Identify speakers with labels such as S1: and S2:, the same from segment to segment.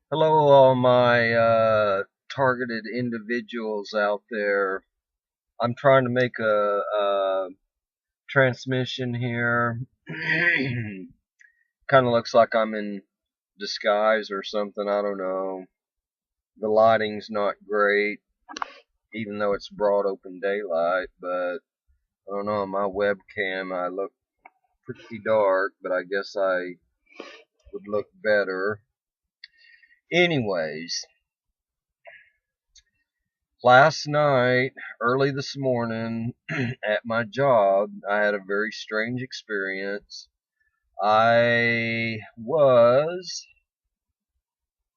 S1: Hello, all my targeted individuals out there. I'm trying to make a transmission here. Kind of looks like I'm in disguise or something. I don't know. The lighting's not great, even though it's broad open daylight. But I don't know. On my webcam, I look pretty dark, but I guess I would look better. Anyways, last night, early this morning, at my job, I had a very strange experience. I was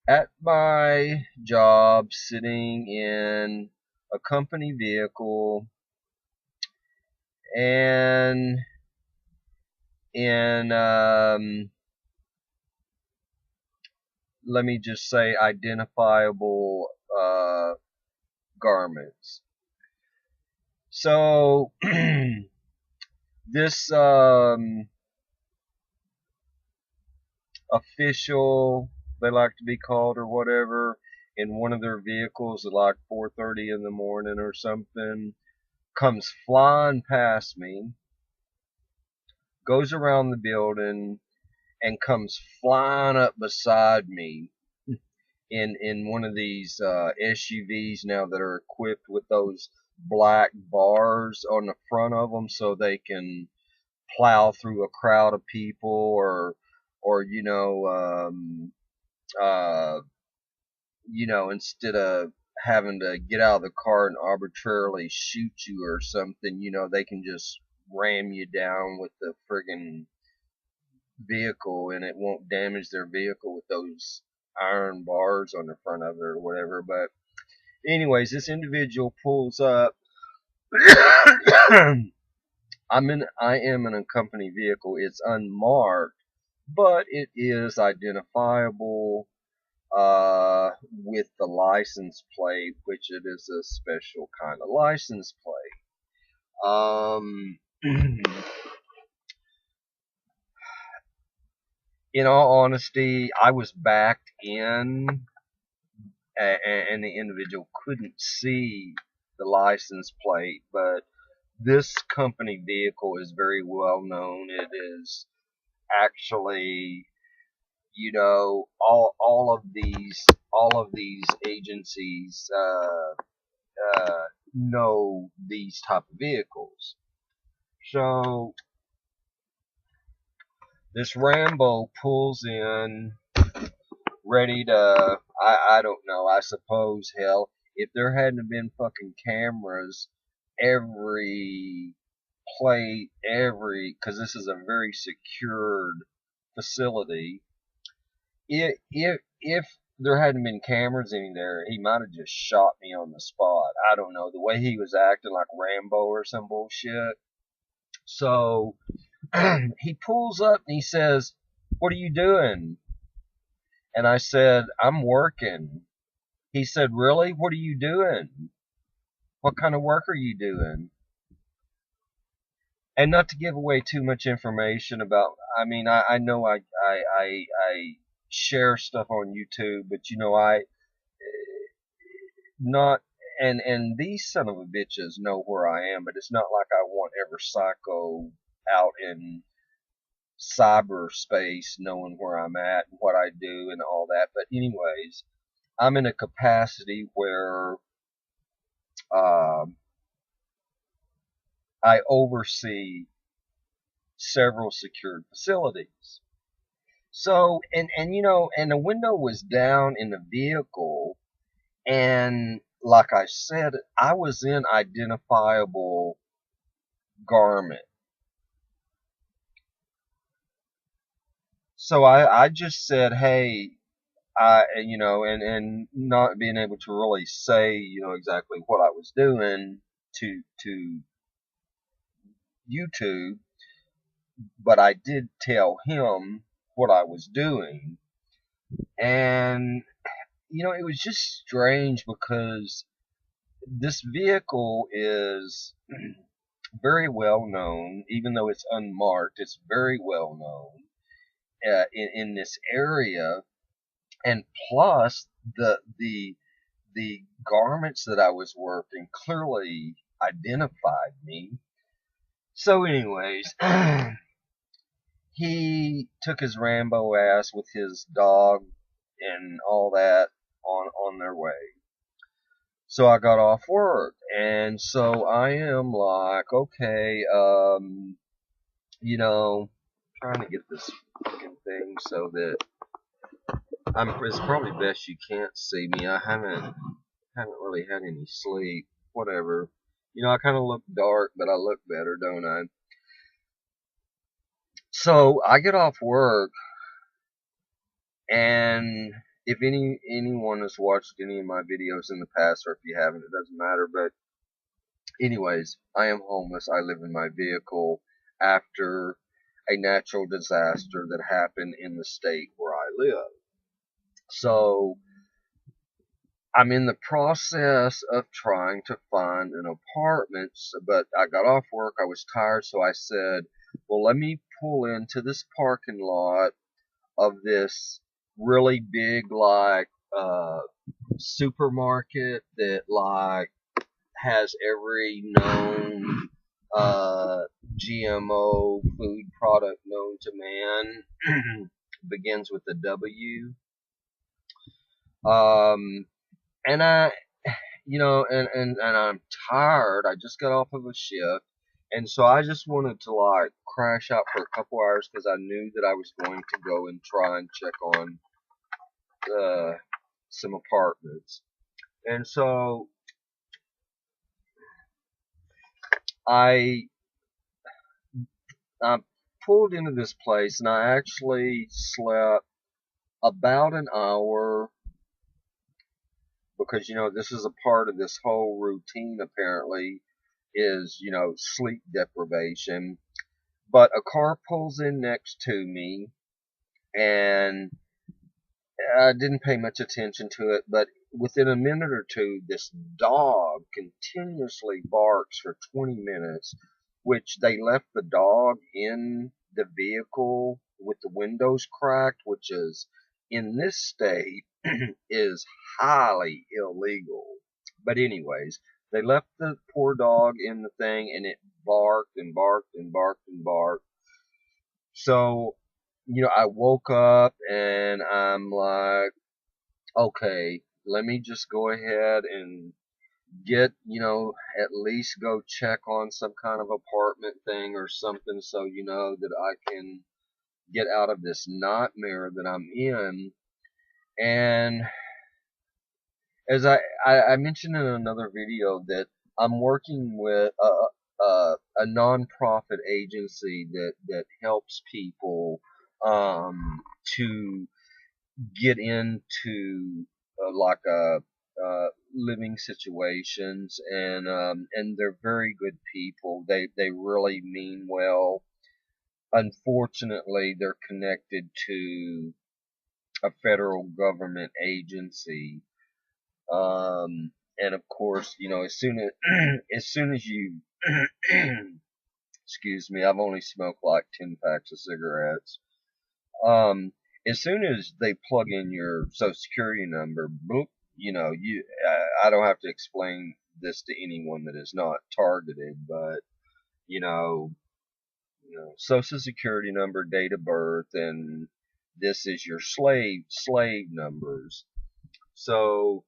S1: at my job sitting in a company vehicle and in, let me just say, identifiable garments. So, this official, they like to be called or whatever, in one of their vehicles at like 4:30 in the morning or something, comes flying past me, goes around the building, and comes flying up beside me in one of these SUVs now that are equipped with those black bars on the front of them so they can plow through a crowd of people or uh, instead of having to get out of the car and arbitrarily shoot you or something, they can just ram you down with the friggin' vehicle and it won't damage their vehicle with those iron bars on the front of it or whatever. But anyways, this individual pulls up. I am in a company vehicle. It's unmarked, but it is identifiable with the license plate, which it is a special kind of license plate. In all honesty, I was backed in, and the individual couldn't see the license plate, but this company vehicle is very well known. It is actually, all of these agencies know these type of vehicles. So this Rambo pulls in, ready to. I don't know. I suppose, hell, if there hadn't been fucking cameras, every because this is a very secured facility. If there hadn't been cameras in there, he might have just shot me on the spot. I don't know, the way he was acting like Rambo or some bullshit. So he pulls up and he says, "What are you doing?" And I said, "I'm working." He said, "Really? What are you doing? What kind of work are you doing?" And not to give away too much information about, I mean, I know I share stuff on YouTube, but I not, and these son of a bitches know where I am, but it's not like I want every psycho out in cyberspace knowing where I'm at and what I do and all that. But anyways, I'm in a capacity where um, I oversee several secured facilities. So, and the window was down in the vehicle, and like I said, I was in identifiable garment. So I just said, "Hey," and not being able to really say, exactly what I was doing to YouTube, but I did tell him what I was doing. And it was just strange because this vehicle is very well known, even though it's unmarked. It's very well known in this area, And plus the garments that I was working clearly identified me. So anyways, he took his Rambo ass with his dog and all that on their way. So I got off work, and so I am like, okay, trying to get this fucking thing so that it's probably best you can't see me. I haven't really had any sleep. Whatever. I kind of look dark, but I look better, don't I? So I get off work, and if anyone has watched any of my videos in the past, or if you haven't, it doesn't matter. But anyways, I am homeless. I live in my vehicle after a natural disaster that happened in the state where I live. So I'm in the process of trying to find an apartment, but I got off work. I was tired, so I said, well, let me pull into this parking lot of this really big, like, supermarket that, like, has every known, GMO food product known to man. Begins with a W. Um, and and I'm tired. I just got off of a shift, and so I just wanted to like crash out for a couple hours because I knew that I was going to go and try and check on some apartments. And so I I pulled into this place, and I actually slept about an hour because this is a part of this whole routine apparently is sleep deprivation. But a car pulls in next to me, and I didn't pay much attention to it, but within a minute or two, this dog continuously barks for 20 minutes, which they left the dog in the vehicle with the windows cracked, which is in this state is highly illegal. But anyways, they left the poor dog in the thing, and it barked and barked and barked and barked. So, I woke up and I'm like, okay, let me just go ahead and get, at least go check on some kind of apartment thing or something so that I can get out of this nightmare that I'm in. And as I mentioned in another video that I'm working with a nonprofit agency that helps people to get into like living situations, and they're very good people. They really mean well. Unfortunately, they're connected to a federal government agency. And of course, as soon as you excuse me, I've only smoked like 10 packs of cigarettes. Um, as soon as they plug in your social security number, boop, I don't have to explain this to anyone that is not targeted, but you know, social security number, date of birth, and this is your slave numbers. So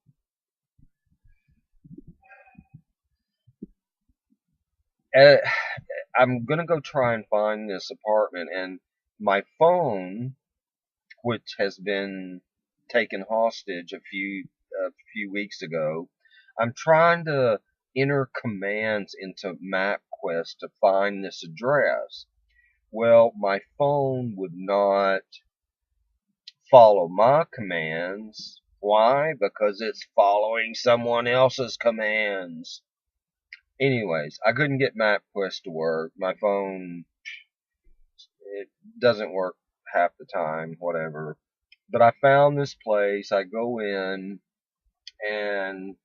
S1: uh, I'm gonna go try and find this apartment, and my phone, which has been taken hostage a few weeks ago. I'm trying to enter commands into MapQuest to find this address. Well, my phone would not follow my commands. Why? Because it's following someone else's commands. Anyways, I couldn't get MapQuest to work. My phone, it doesn't work half the time, whatever. But I found this place. I go in, and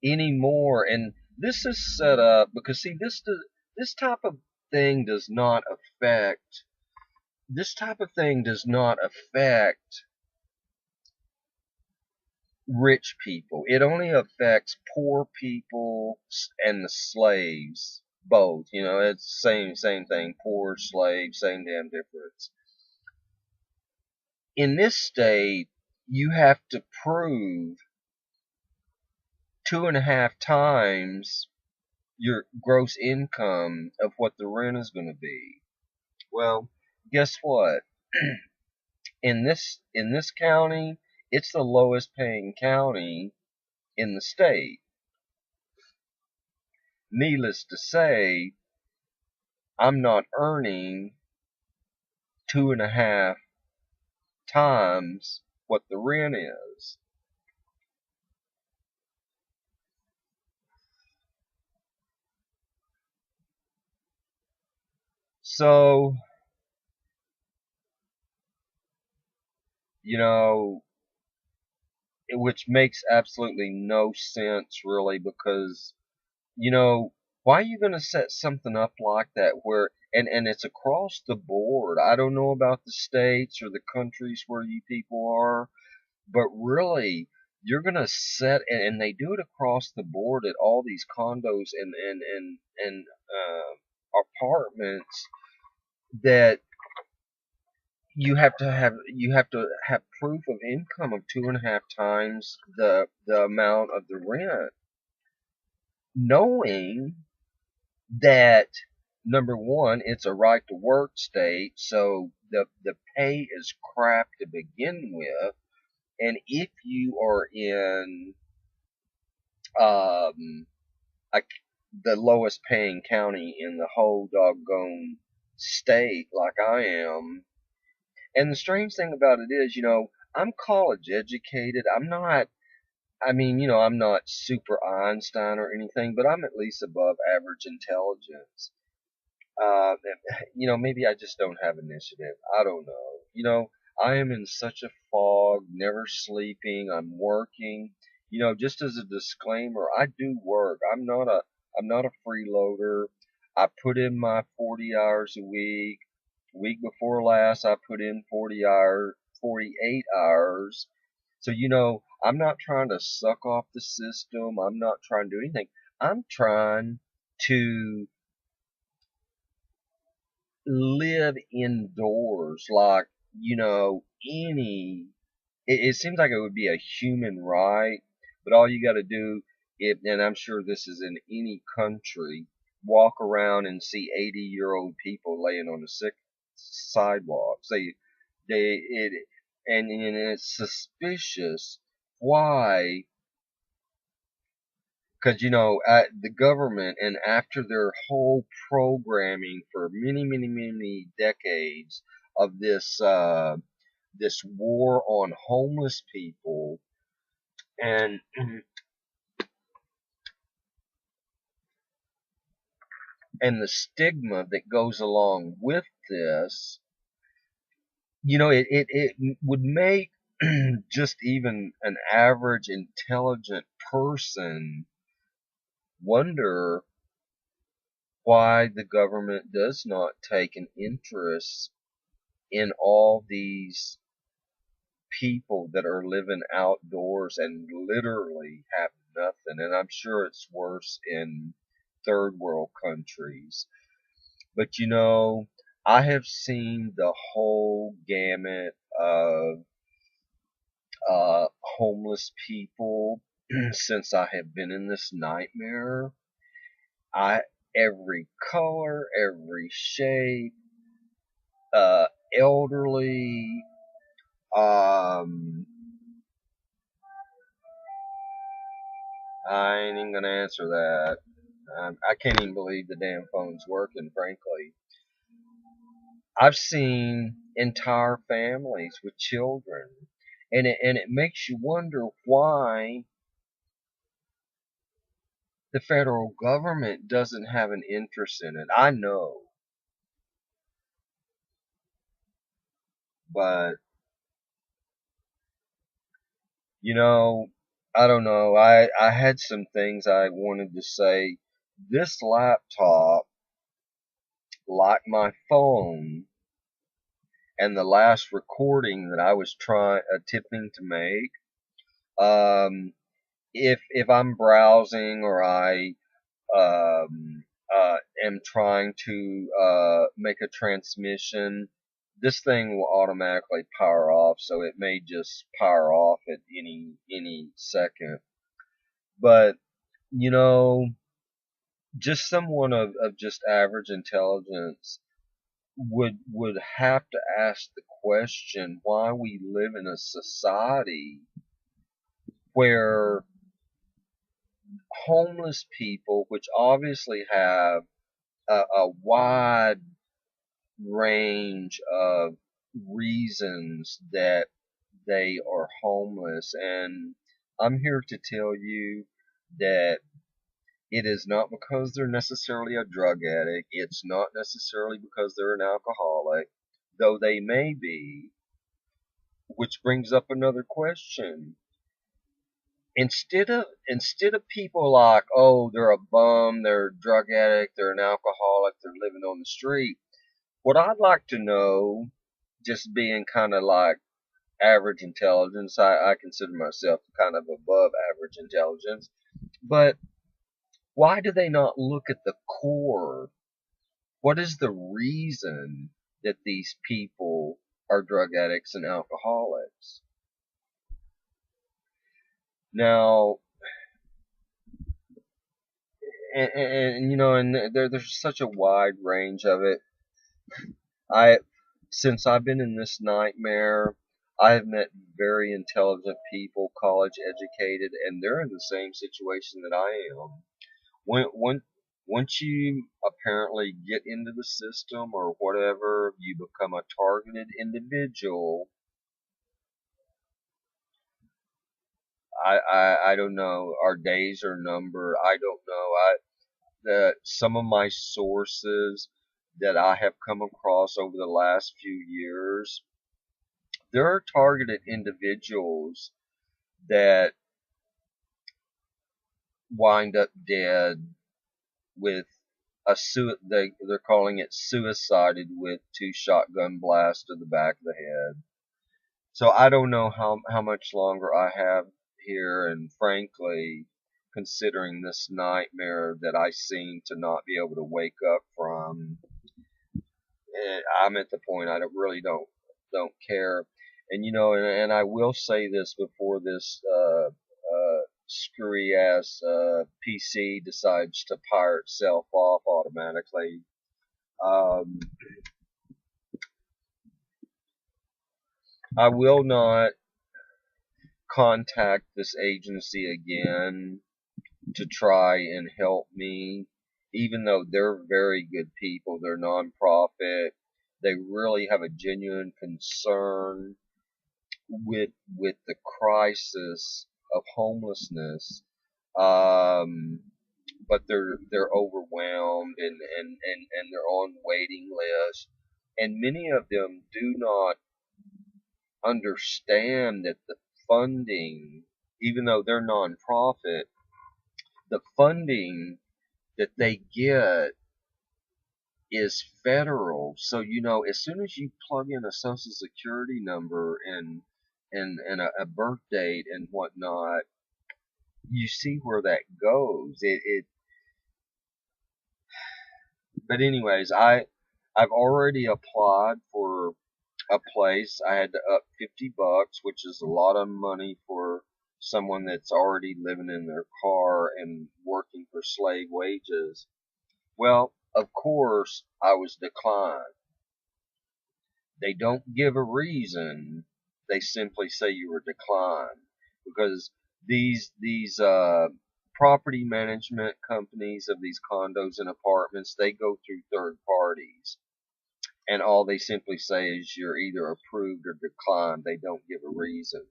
S1: anymore, and this is set up because see this type of thing does not affect this type of thing does not affect rich people. It only affects poor people and the slaves, both. You know, it's same thing. Poor, slave, same damn difference. In this state, you have to prove 2.5 times your gross income of what the rent is going to be. Well, guess what? In this county, it's the lowest paying county in the state. Needless to say, I'm not earning 2.5 times what the rent is. So, you know, which makes absolutely no sense really, because, you know, why are you going to set something up like that where, and it's across the board. I don't know about the states or the countries where you people are, but really, you're gonna set, and they do it across the board at all these condos and apartments, that you have to have proof of income of 2.5 times the amount of the rent, knowing that, number one, it's a right to work state, so the pay is crap to begin with, and if you are in um, like the lowest paying county in the whole doggone state, like I am. And the strange thing about it is, I'm college educated. I'm not super Einstein or anything, but I'm at least above average intelligence. Uh, maybe I just don't have initiative. I don't know. I am in such a fog, never sleeping. I'm working. Just as a disclaimer, I do work. I'm not a freeloader. I put in my 40 hours a week. Week before last, I put in 48 hours. So, I'm not trying to suck off the system. I'm not trying to do anything. I'm trying to live indoors like, it seems like it would be a human right, but all you got to do, and I'm sure this is in any country, walk around and see 80-year-old people laying on the sick sidewalks. And it's suspicious. Why? Because the government, and after their whole programming for many, many, many decades of this war on homeless people, and and the stigma that goes along with this, it would make just even an average intelligent person wonder why the government does not take an interest in all these people that are living outdoors and literally have nothing. And I'm sure it's worse in third world countries. But I have seen the whole gamut of homeless people since I have been in this nightmare. I Every color, every shape, uh, elderly, I ain't even gonna answer that. I can't even believe the damn phone's working, frankly. I've seen entire families with children, and it makes you wonder why the federal government doesn't have an interest in it. I know, but you know, I don't know. I had some things I wanted to say. This laptop, like my phone, And the last recording that I was attempting to make, if I'm browsing or I um, am trying to make a transmission, this thing will automatically power off, so it may just power off at any second. But you know, just someone of just average intelligence would have to ask the question why we live in a society where homeless people, which obviously have a wide range of reasons that they are homeless, and I'm here to tell you that it is not because they're necessarily a drug addict. It's not necessarily because they're an alcoholic, though they may be, which brings up another question. Instead of people like, oh, they're a bum, they're a drug addict, they're an alcoholic, they're living on the street, what I'd like to know, just being kind of like average intelligence, I consider myself kind of above average intelligence, but why do they not look at the core? What is the reason that these people are drug addicts and alcoholics? Now, and you know, and there's such a wide range of it. I, since I've been in this nightmare, I've met very intelligent people, college educated, and they're in the same situation that I am. When once you apparently get into the system or whatever, you become a targeted individual. I don't know. Our days are numbered. I don't know. Some of my sources that I have come across over the last few years, there are targeted individuals that wind up dead with they're calling it suicided with 2 shotgun blasts to the back of the head. So I don't know how much longer I have here, and frankly, considering this nightmare that I seem to not be able to wake up from, I'm at the point I don't care. And you know, and I will say this before this screwy ass PC decides to pirate itself off automatically. Um, I will not contact this agency again to try and help me, even though they're very good people. They're nonprofit. They really have a genuine concern with the crisis of homelessness. Um, but they're overwhelmed, and they're on waiting lists, and many of them do not understand that the funding, even though they're nonprofit, the funding that they get is federal. So you know, as soon as you plug in a social security number and a birth date and whatnot, you see where that goes. But anyways, I've already applied for a place. I had to up $50, which is a lot of money for someone that's already living in their car and working for slave wages. Well, of course, I was declined. They don't give a reason. They simply say you were declined because these property management companies of these condos and apartments, they go through third parties, and all they simply say is you're either approved or declined. They don't give a reason.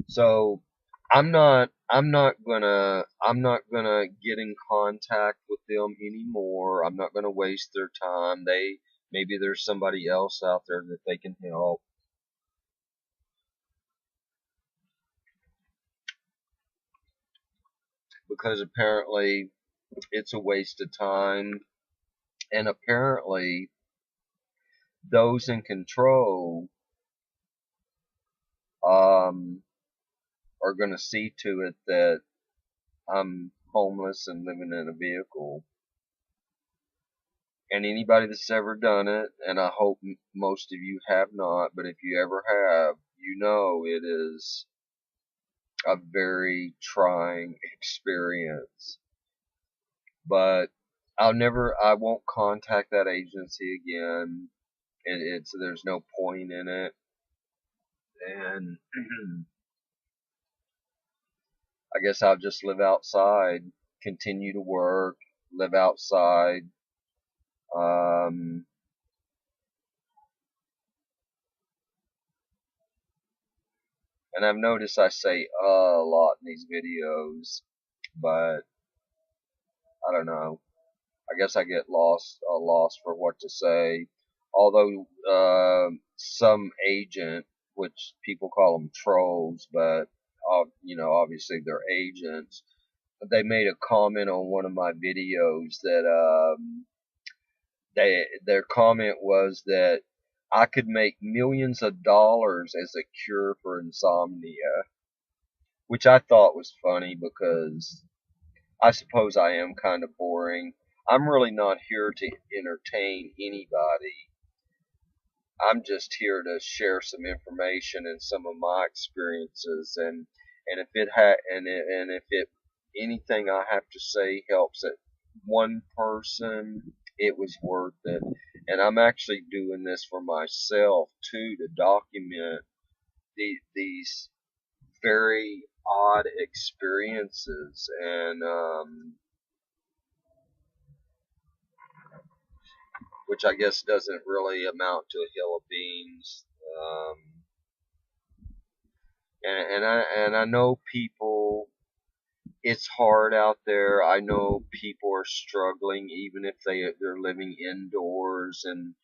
S1: So I'm not gonna get in contact with them anymore. I'm not gonna waste their time. Maybe there's somebody else out there that they can help, because apparently It's a waste of time. And apparently, those in control um, are going to see to it that I'm homeless and living in a vehicle. And anybody that's ever done it, and I hope most of you have not, but if you ever have, you know it is a very trying experience. But I won't contact that agency again. There's no point in it. And I guess I'll just live outside, continue to work, live outside. Um, and I've noticed I say a lot in these videos, but I don't know. I guess I get lost for what to say. Although some agent, which people call them trolls, but obviously they're agents. They made a comment on one of my videos that their comment was that I could make millions of dollars as a cure for insomnia, which I thought was funny because I suppose I am kind of boring. I'm really not here to entertain anybody. I'm just here to share some information and some of my experiences, and if it and if it anything I have to say helps at one person, it was worth it. And I'm actually doing this for myself too, to document these very odd experiences, and which I guess doesn't really amount to a hill of beans. Um, and I know people. It's hard out there. I know people are struggling, even if they're living indoors and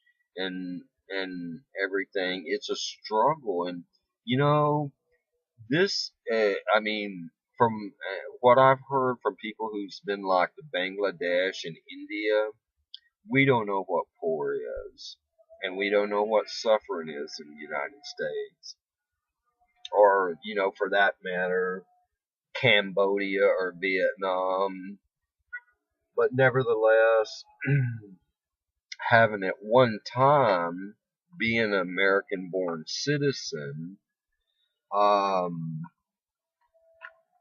S1: everything. It's a struggle, and you know this. I mean, from what I've heard from people who's been like to Bangladesh and India, we don't know what poor is, and we don't know what suffering is in the United States, or for that matter, Cambodia or Vietnam. But nevertheless, having at one time being an American born citizen, um,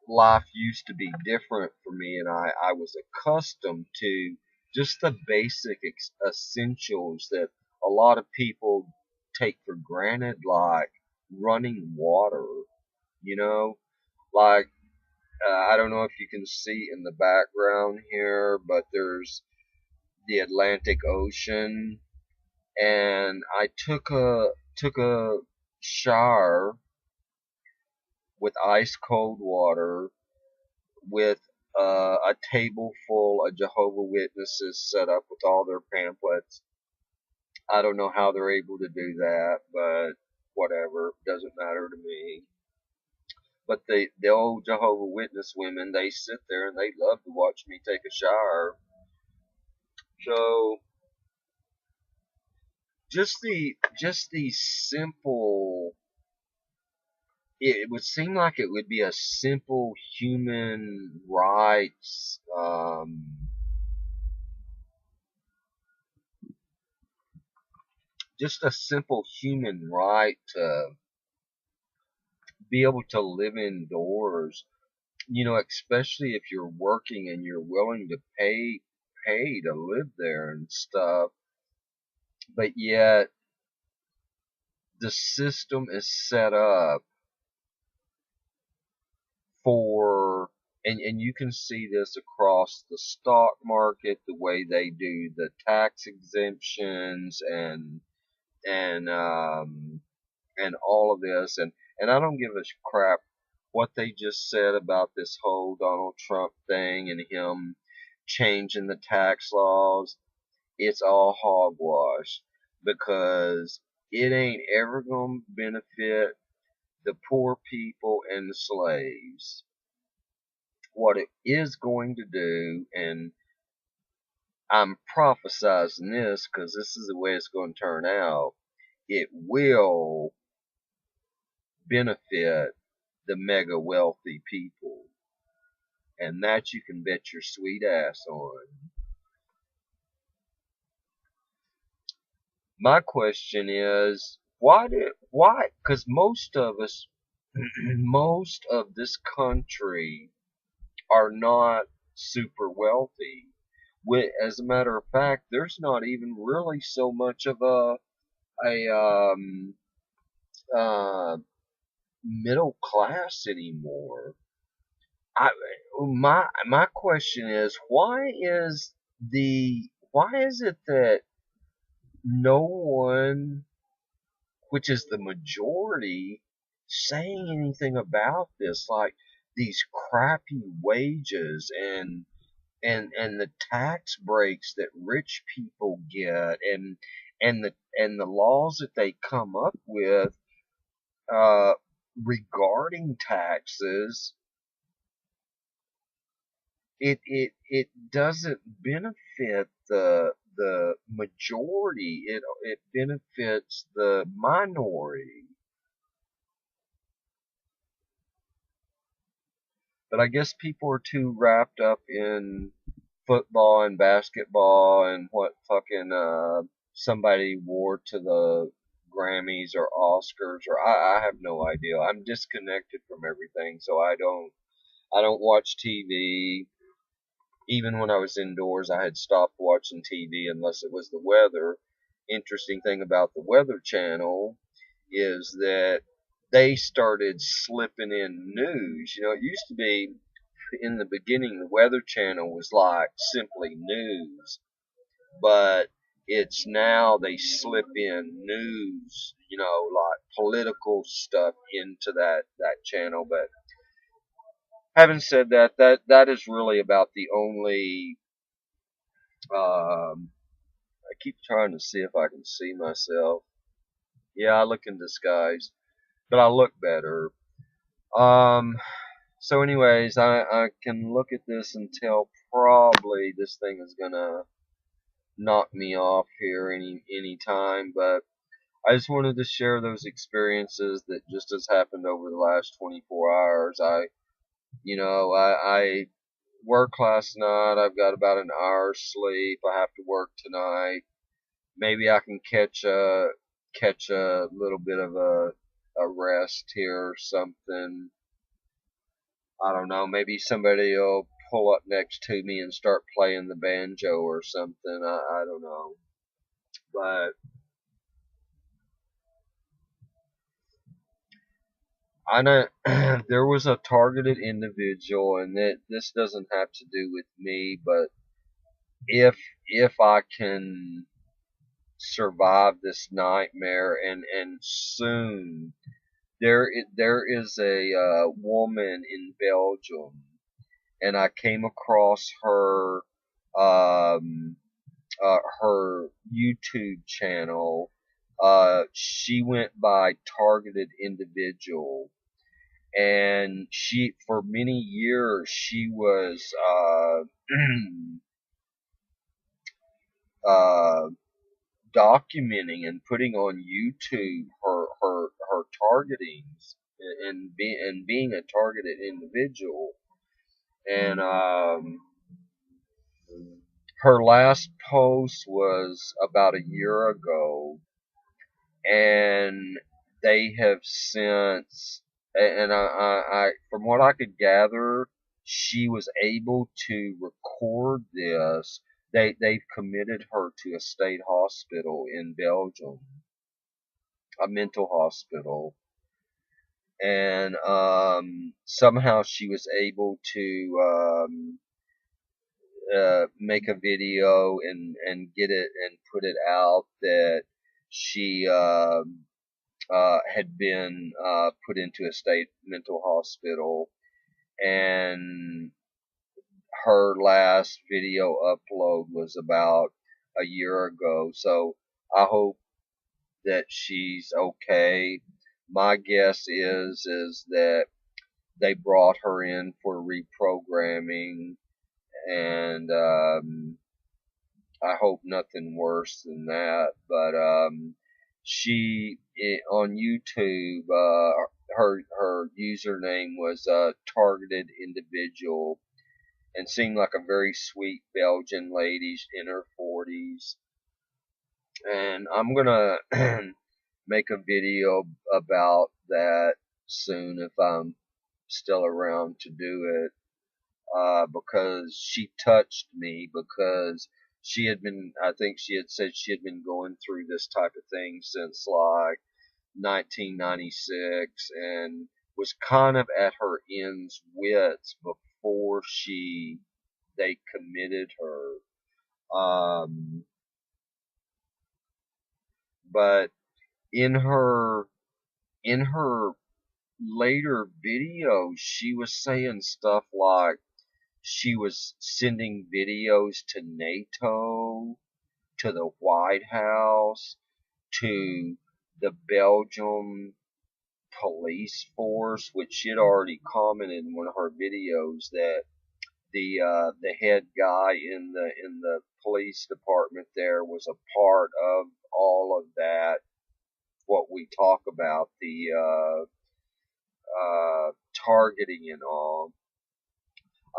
S1: life used to be different for me, and I was accustomed to just the basic essentials that a lot of people take for granted, like running water, you know, like I don't know if you can see in the background here, but there's the Atlantic Ocean, and I took a shower with ice cold water with a table full of Jehovah Witnesses set up with all their pamphlets. I don't know how they're able to do that, but whatever, doesn't matter to me. But the old Jehovah Witness women, they sit there and they love to watch me take a shower. So just the simple, it would seem like it would be a simple human rights, just a simple human right to be able to live indoors, especially if you're working and you're willing to pay to live there and stuff. But yet the system is set up for, and you can see this across the stock market, the way they do the tax exemptions and and all of this, and I don't give a crap what they just said about this whole Donald Trump thing and him changing the tax laws. It's all hogwash, because it ain't ever gonna benefit the poor people and the slaves. what it is going to do, and I'm prophesizing this because this is the way it's going to turn out, it will benefit the mega wealthy people. And that you can bet your sweet ass on. My question is, why? Because most of us, most of this country are not super wealthy. As a matter of fact, there's not even really so much of a uh, middle class anymore. My question is, why is it that no one, which is the majority, saying anything about this? Like these crappy wages and the tax breaks that rich people get, and the laws that they come up with uh, regarding taxes. It doesn't benefit the majority. It benefits the minority. But I guess people are too wrapped up in football and basketball and what fucking somebody wore to the Grammys or Oscars, or I have no idea. I'm disconnected from everything, so I don't watch TV. Even when I was indoors, I had stopped watching TV unless it was the weather. Interesting thing about the Weather Channel is that they started slipping in news. You know, it used to be in the beginning, the Weather Channel was like simply news, but it's now they slip in news, like political stuff into that channel. But having said that, that is really about the only. Um, I keep trying to see if I can see myself. Yeah, I look in disguise, but I look better. Um, so anyways, I can look at this and tell probably this thing is gonna knock me off here any time, but I just wanted to share those experiences that just has happened over the last 24 hours. I worked last night. I've got about an hour's sleep. I have to work tonight. Maybe I can catch a little bit of a rest here or something. I don't know. Maybe somebody will pull up next to me and start playing the banjo or something. I don't know. But I know there was a targeted individual, and that this doesn't have to do with me, but if I can survive this nightmare, and soon, there is a woman in Belgium, and I came across um, her YouTube channel. She went by Targeted Individual, and for many years she was uh, documenting and putting on YouTube her targetings, and being a targeted individual. And her last post was about a year ago, and they have since, and from what I could gather, she was able to record this. They've committed her to a state hospital in Belgium, a mental hospital, and somehow she was able to make a video and get it and put it out that she had been put into a state mental hospital, and her last video upload was about a year ago. So I hope that she's okay. My guess is that they brought her in for reprogramming, and I hope nothing worse than that. But she on YouTube, her username was targeted individual, and seemed like a very sweet Belgian lady in her 40s. And I'm gonna make a video about that soon if I'm still around to do it. Because she touched me, because she had been, I think she had said she had been going through this type of thing since like 1996, and was kind of at her ends wits before they committed her. But in her in her later videos, she was saying stuff like she was sending videos to NATO, to the White House, to the Belgium police force, which she had already commented in one of her videos that the head guy in the police department there was a part of all of that. What we talk about, the targeting and all.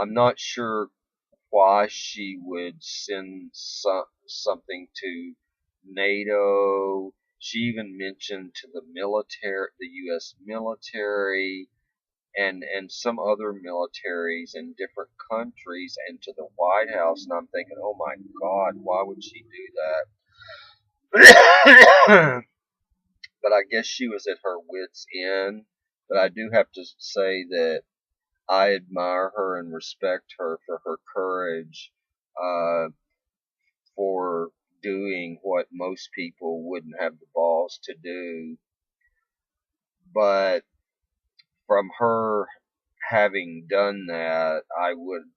S1: I'm not sure why she would send something to NATO. She even mentioned to the military, the U.S. military, and some other militaries in different countries, and to the White House. And I'm thinking, oh my God, why would she do that? But I guess she was at her wits' end. But I do have to say that I admire her and respect her for her courage, uh, for doing what most people wouldn't have the balls to do. But from her having done that, I would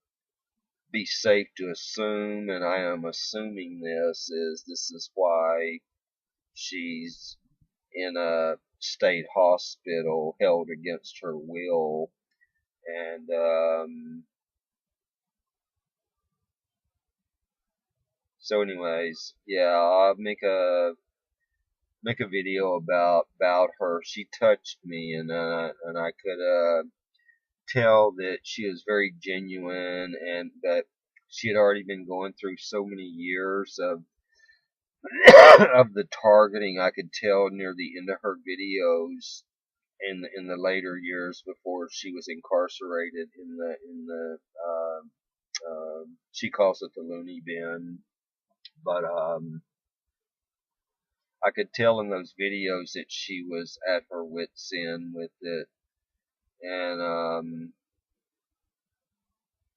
S1: be safe to assume, and I am assuming this is why she's in a state hospital held against her will. And so anyways, yeah, I'll make a video about her. She touched me, and I could tell that she was very genuine, and that she had already been going through so many years of of the targeting. I could tell near the end of her videos, in the later years before she was incarcerated in the she calls it the loony bin, but I could tell in those videos that she was at her wit's end with it. And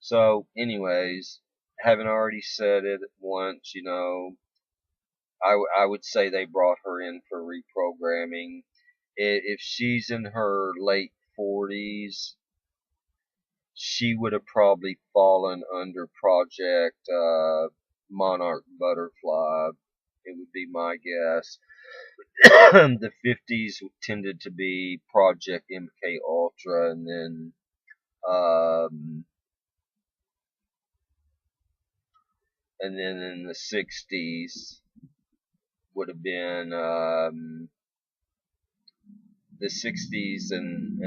S1: so anyways, having already said it once, I would say they brought her in for reprogramming. If she's in her late 40s, she would have probably fallen under Project Monarch Butterfly. It would be my guess. The 50s tended to be Project MK Ultra, and then um, in the 60s would have been the 60s, and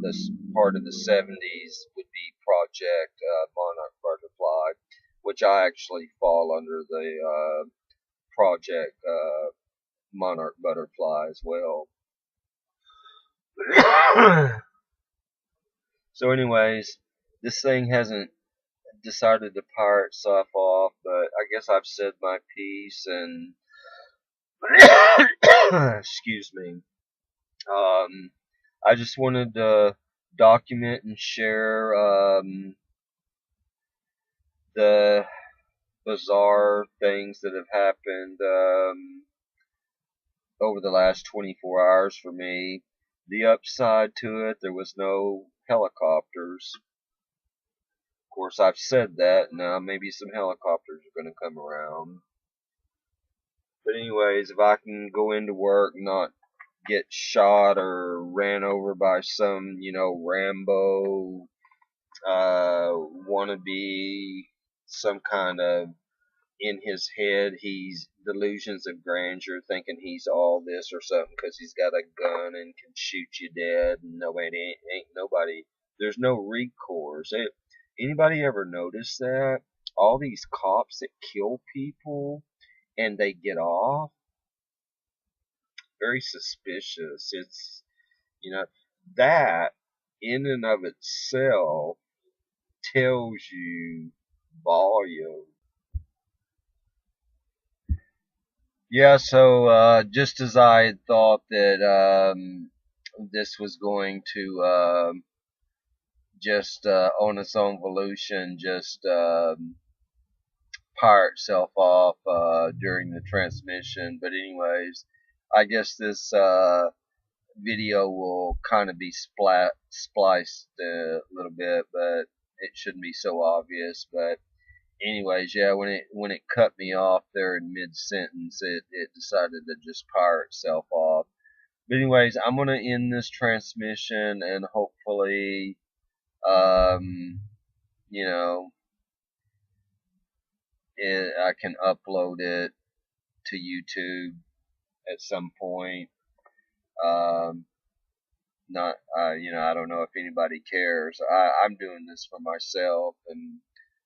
S1: this part of the 70s would be Project Monarch Butterfly, which I actually fall under the Project Monarch Butterfly as well. So anyways, this thing hasn't decided to power itself off, but I guess I've said my piece, and excuse me. I just wanted to document and share the bizarre things that have happened over the last 24 hours for me. The upside to it, there was no helicopters. Of course, I've said that. Now maybe some helicopters are going to come around. But anyways, if I can go into work, not get shot or ran over by some, Rambo, wannabe, some kind of, in his head, he's delusions of grandeur, thinking he's all this or something because he's got a gun and can shoot you dead. And nobody ain't nobody. There's no recourse. Anybody ever notice that? All these cops that kill people and they get off, very suspicious. It's, you know, that in and of itself tells you volume. Yeah, so just as I had thought that this was going to just on its own volition just fire itself off during the transmission, but anyways, I guess this video will kind of be spliced a little bit, but it shouldn't be so obvious. But anyways, yeah, when it cut me off there in mid sentence, it decided to just fire itself off. But anyways, I'm gonna end this transmission and hopefully, um, you know, I can upload it to YouTube at some point. Um, not, I don't know if anybody cares. I'm doing this for myself, and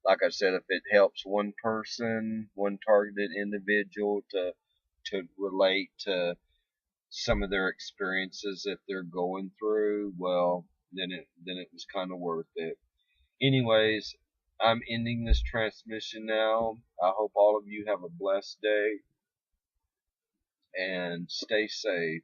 S1: like I said, if it helps one person, one targeted individual to relate to some of their experiences that they're going through, well, then it was kind of worth it. Anyways, I'm ending this transmission now. I hope all of you have a blessed day and stay safe.